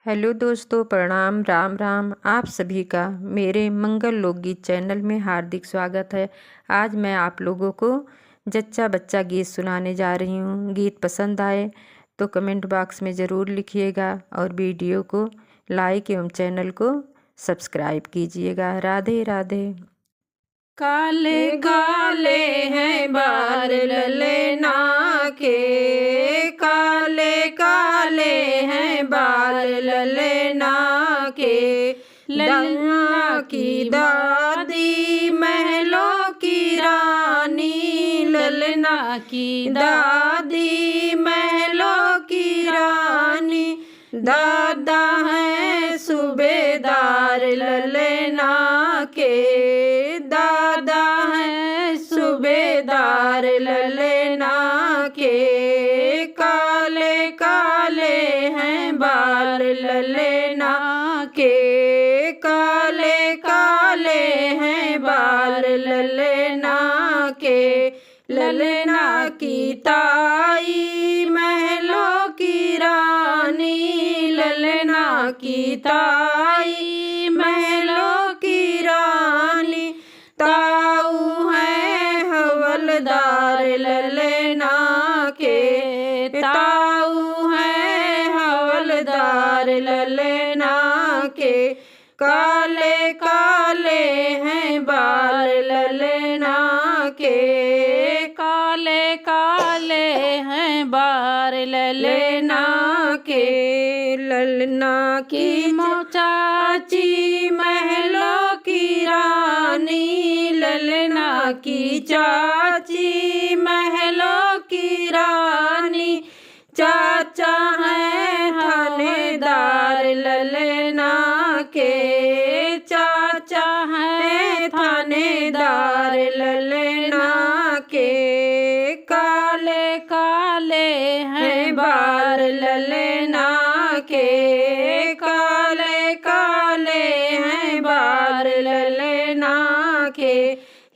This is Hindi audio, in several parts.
हेलो दोस्तों, प्रणाम, राम राम। आप सभी का मेरे मंगल लोकगीत चैनल में हार्दिक स्वागत है। आज मैं आप लोगों को जच्चा बच्चा गीत सुनाने जा रही हूँ। गीत पसंद आए तो कमेंट बॉक्स में ज़रूर लिखिएगा और वीडियो को लाइक एवं चैनल को सब्सक्राइब कीजिएगा। राधे राधे। काले काले हैं बाल ललना के, काले काले हैं बाल ललना के। ललना की दादी महलों की रानी, ललना की दादी महलों की रानी। दादा है सूबेदार ललना के, दादा है सूबेदार ललना के। काले काले हैं बाल ललना के, काले काले हैं बाल ललना के। ललना की ताई महलों की रानी, ललना की ताई महलों की रानी। ताऊ है हवलदार ललना के, ताऊ है हवलदार ललना के। काले काले हैं बाल ललना के, काले काले हैं बाल ललना के। ललना की चाची महलों की रानी, ललना की चाची महलों की रानी। चाचा है थानेदार ललना के, चाचा है थानेदार ललना के। काले काले हैं बाल ललना के, काले काले हैं बाल ललना के।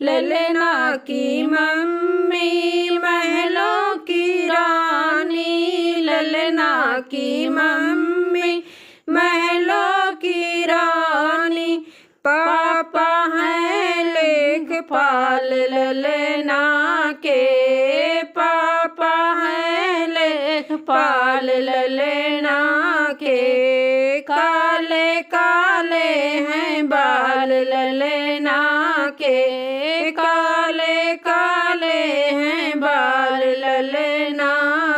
ललना की मम्मी महलों की रानी, ललना की मम्मी महलों की रानी। पापा है लेखपाल ललना के, पापा है लेखपाल ललना के। काले काले हैं बाल ललना के, काले काले हैं बाल ललना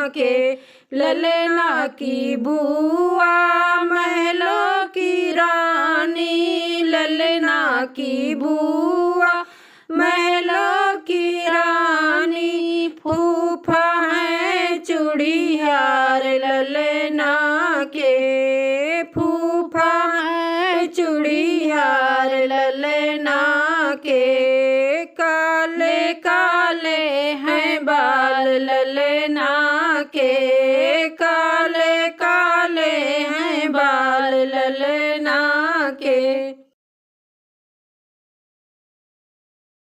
के। ललना की बुआ महलों की रानी, ललना की बुआ महलों की रानी। फूफा है चूड़ीहार ललना के, फूफा है चूड़ीहार ललना के। काले काले हैं बाल ललना के।